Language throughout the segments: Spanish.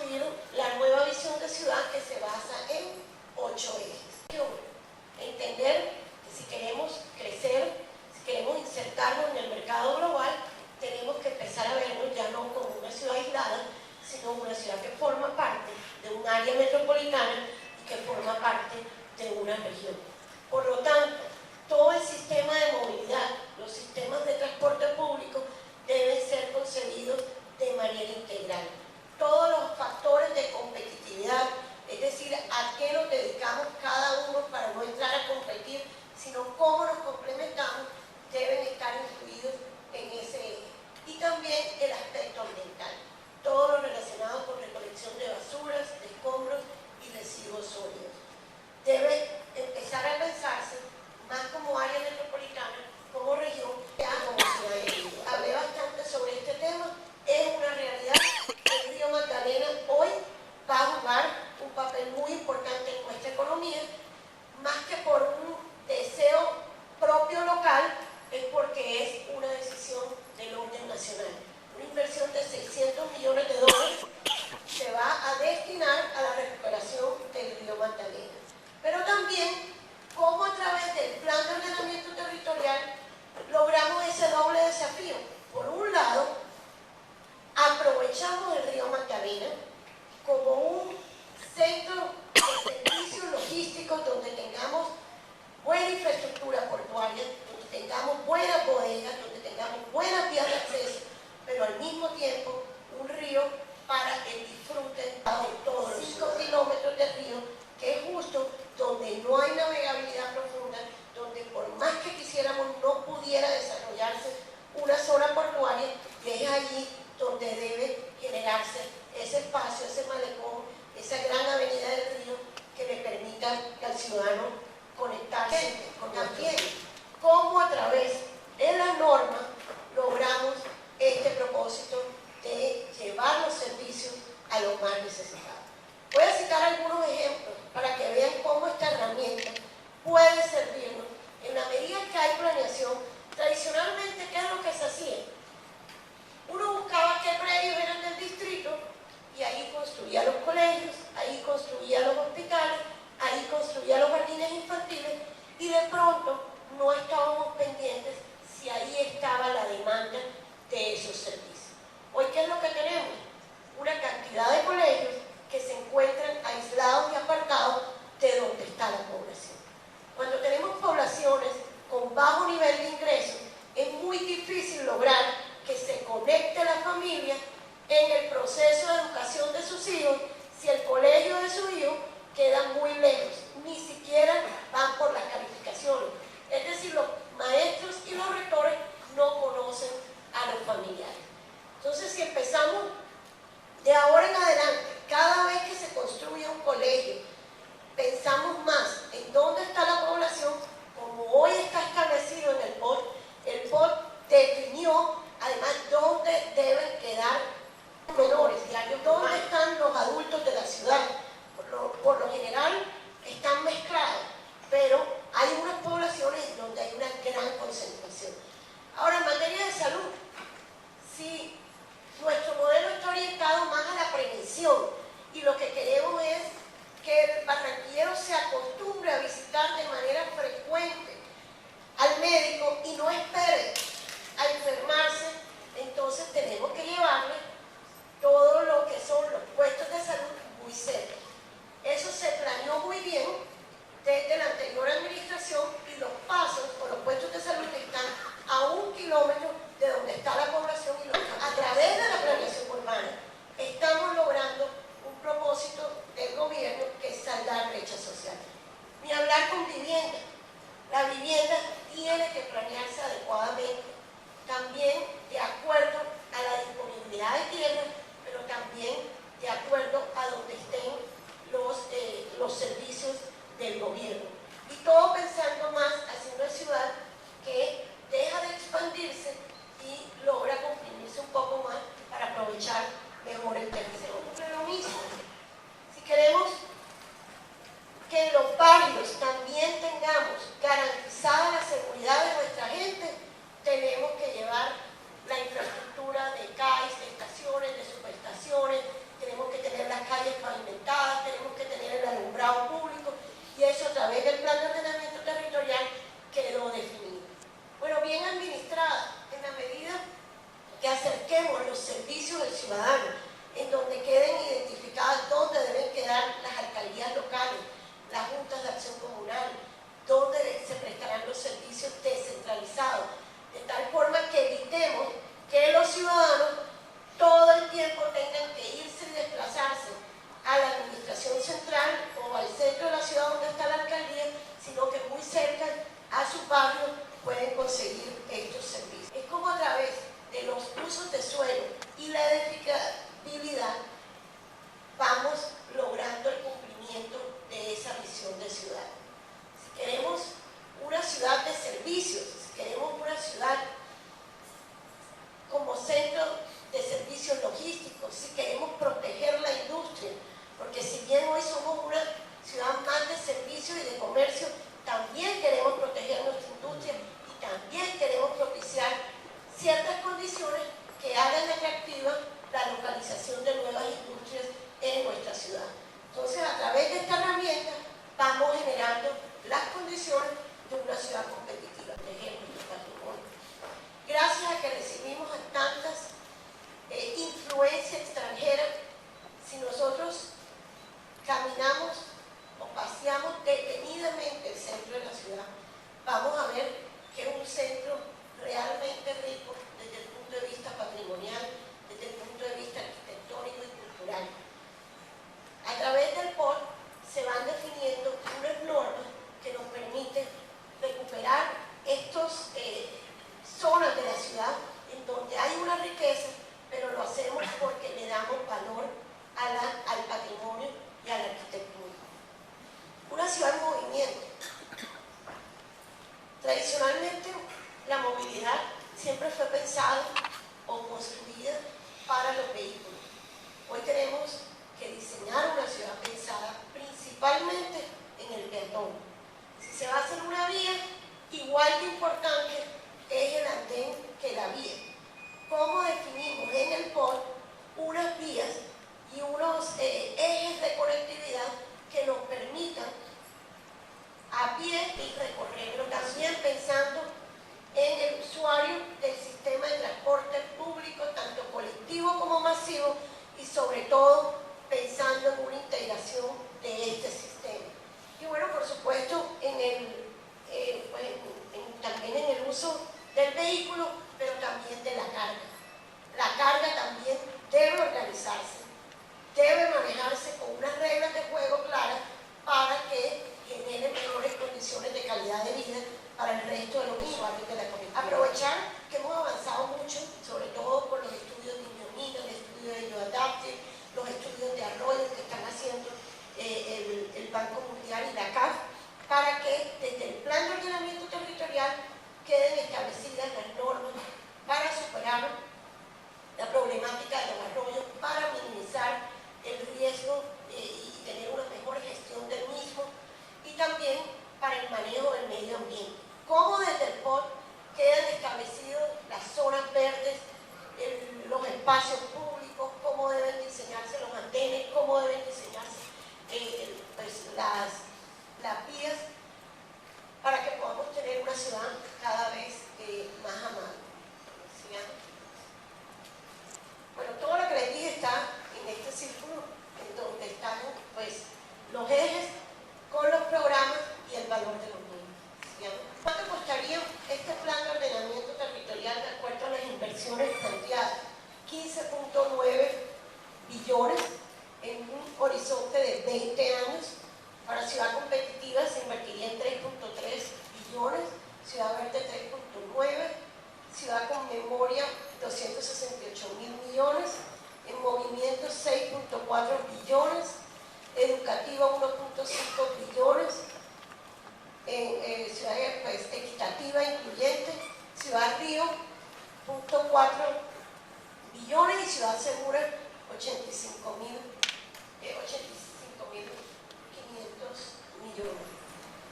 construir la nueva visión de ciudad que se basa en 8 ejes. Entender que si queremos crecer, si queremos insertarnos en el mercado global, tenemos que empezar a vernos ya no como una ciudad aislada, sino una ciudad que forma parte de un área metropolitana y que forma parte de una región. Por lo tanto, todo el sistema de movilidad, los sistemas de transporte público deben ser concebidos de manera integral. Todos los factores de competitividad, es decir, a qué nos dedicamos cada uno para no entrar a competir, sino cómo nos complementamos, deben estar incluidos en ese eje. Y también el aspecto ambiental, todo lo relacionado con recolección de basuras, de escombros y residuos sólidos. Debe empezar a pensarse más como área metropolitana, como región, ya como ciudad de Río. Hablé bastante sobre este tema, es una realidad. El río Magdalena hoy va a jugar un papel muy importante en nuestra economía, más que por un deseo propio local, es porque es una decisión del orden nacional. Una inversión de 600 millones de dólares se va a destinar a la recuperación del río Magdalena. Pero también, cómo a través del plan de ordenamiento territorial logramos ese doble desafío. Por un lado, aprovechamos el río Magdalena como un centro de servicios logísticos donde tengamos buena infraestructura portuaria, donde tengamos buenas bodegas, donde tengamos buenas vías de acceso, pero al mismo tiempo un río para el disfrute de todos los 5 kilómetros de río, que es justo donde no hay navegabilidad profunda, donde por más que quisiéramos no pudiera desarrollarse una zona portuaria, y es allí donde debe generarse ese espacio, ese malecón, esa gran avenida del río que le permita al ciudadano conectarse con también cómo a través de la norma logramos este propósito de llevar los servicios a los más necesitados. Voy a citar algunos ejemplos para que vean cómo esta herramienta puede servirnos en la medida que hay planeación. Tradicionalmente, ¿qué es lo que se hacía? Uno buscaba qué predios eran del distrito y ahí construía los colegios, ahí construía los hospitales, ahí construía los jardines infantiles y de pronto no estábamos pendientes si ahí estaba la demanda de esos servicios. Hoy, ¿qué es lo que tenemos? Una cantidad de colegios que se encuentran aislados y apartados de donde está la población. Cuando tenemos poblaciones con bajo nivel de ingresos, es muy difícil lograr que se conecte la familia en el proceso de educación de sus hijos si el colegio de su hijo queda muy lejos, ni siquiera van por las calificaciones. Es decir, los maestros y los rectores no conocen a los familiares. Entonces, si empezamos de ahora en adelante, cada vez que se construye un colegio, pensamos más en dónde está la población, como hoy está establecido en el POT. El POT definió además dónde deben quedar menores, dónde están los adultos de la ciudad. Por lo general están mezclados, pero hay unas poblaciones donde hay una gran concentración. Ahora, en materia de salud, si nuestro modelo está orientado más a la prevención y lo que queremos es que el barranquillero se acostumbre a visitar de manera frecuente al médico y no espere a enfermarse, entonces tenemos que llevarle todo lo que son los puestos de salud muy cerca. Eso se planeó muy bien desde la anterior administración y los pasos o los puestos de salud están a 1 kilómetro de donde está la población y a través de la planeación urbana estamos logrando un propósito del gobierno que es saldar brecha social. Ni hablar con vivienda. La vivienda tiene que planearse adecuadamente, también de acuerdo a la disponibilidad de tierra, pero también de acuerdo a donde estén los servicios del gobierno. Y todo pensando más hacia una ciudad que deja de expandirse y logra comprimirse un poco más para aprovechar mejor el territorio. Pero lo mismo, si queremos que en los barrios también tengamos garantizada la seguridad de nuestra gente, tenemos que llevar la infraestructura de CAIS, de estaciones, de subestaciones, tenemos que tener las prioricemos los servicios del ciudadano, en donde queden identificadas dónde deben quedar las alcaldías locales, las juntas de acción comunal, dónde se prestarán los servicios descentralizados, de tal forma que evitemos que los ciudadanos todo el tiempo tengan que irse y desplazarse a la administración central o al centro de la ciudad donde está la alcaldía, sino que muy cerca a sus barrios pueden conseguir estos servicios. Es como a través de los usos de suelo y la edificabilidad vamos logrando el cumplimiento de esa visión de ciudad. Si queremos una ciudad de servicios, si queremos una ciudad como centro de servicios logísticos, si queremos proteger la industria, porque si bien hoy somos una ciudad más de servicios y de comercio, también queremos proteger nuestra industria y también queremos propiciar ciertas condiciones que hagan atractiva la localización de nuevas industrias en nuestra ciudad. Entonces, a través de esta herramienta vamos generando las condiciones de una ciudad competitiva, por ejemplo, de patrimonio. Gracias a que recibimos a tantas influencia extranjera, si nosotros caminamos o paseamos detenidamente el centro de la ciudad, vamos a ver que es un centro realmente rico desde el punto de vista patrimonial, desde el punto de vista arquitectónico y cultural. A través del POR se van definiendo unas normas que nos permiten recuperar estas zonas de la ciudad en donde hay una riqueza, pero lo hacemos porque le damos valor al patrimonio y a la arquitectura. Una ciudad en movimiento. Tradicionalmente, la movilidad siempre fue pensada o construida para los vehículos. Hoy tenemos que diseñar una ciudad pensada principalmente en el peatón. Si se va a hacer una vía, igual de importante es el andén que la vía. ¿Cómo definimos en el POR unas vías y unos ejes de conectividad que nos permitan a pie y recorrerlo? También pensando en el usuario del sistema de transporte público, tanto colectivo como masivo, y sobre todo pensando en una integración de este sistema. Y bueno, por supuesto, también en el uso del vehículo, pero también de la carga. La carga también debe organizarse, debe manejarse con unas reglas de juego claras para que genere mejores condiciones de calidad de vida para el resto de los usuarios de la comunidad. Aprovechar que hemos avanzado mucho, sobre todo con los estudios de Indomina, el estudio de Yoadaptive, los estudios de arroyo que están haciendo el Banco Mundial y la CAF, para que desde el plan de ordenamiento territorial queden establecidas las normas para superar la problemática de los arroyos, para minimizar el riesgo y tener una mejor gestión del mismo, y también para el manejo del medio ambiente. Cómo desde el POR quedan establecidas las zonas verdes, los espacios públicos, cómo deben diseñarse los andenes, cómo deben diseñarse las vías, para que podamos tener una ciudad cada vez más amable. ¿Sí? Bueno, todo lo que les dije está en este círculo, en donde están los ejes con los programas y el valor de los mismos. ¿Sí? ¿Cuánto costaría este plan de ordenamiento territorial de acuerdo a las inversiones planteadas? 15.9 billones en un horizonte de 20 años. Para ciudad competitiva se invertiría en 3.3 billones, ciudad verde 3.9, ciudad con memoria 268.000 millones, en movimiento 6.4 billones, educativa 1.5 billones, en ciudad equitativa incluyente, ciudad río 0.4 billones y ciudad segura 85.500 millones.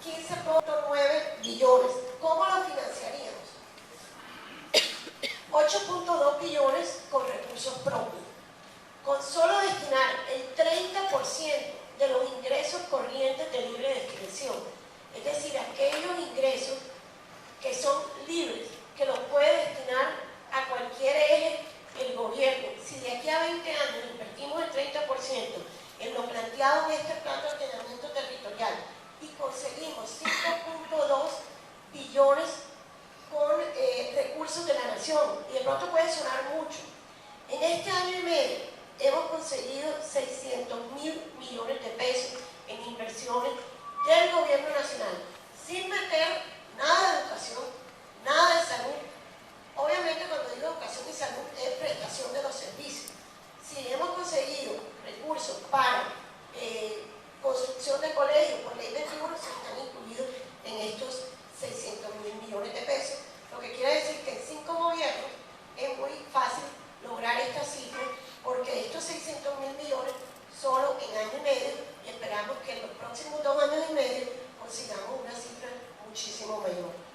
15.9 billones. ¿Cómo lo financiaríamos? 8.2 billones con recursos propios. Con solo destinar el 30% de los ingresos corrientes de libre discreción, es decir, aquellos ingresos que son libres, que los puede destinar a cualquier eje el gobierno con 5.2 billones con recursos de la nación. Y de pronto puede sonar mucho. En este año y medio hemos conseguido 600.000 millones de pesos en inversiones del gobierno nacional, sin meter nada de educación, nada de salud. Obviamente cuando digo educación y salud es prestación de los servicios. Si hemos conseguido recursos para construcción de colegios por ley 21, se están incluidos en estos 600.000 millones de pesos, lo que quiere decir que en 5 gobiernos es muy fácil lograr esta cifra, porque estos 600.000 millones solo en año y medio, y esperamos que en los próximos 2 años y medio consigamos una cifra muchísimo mayor.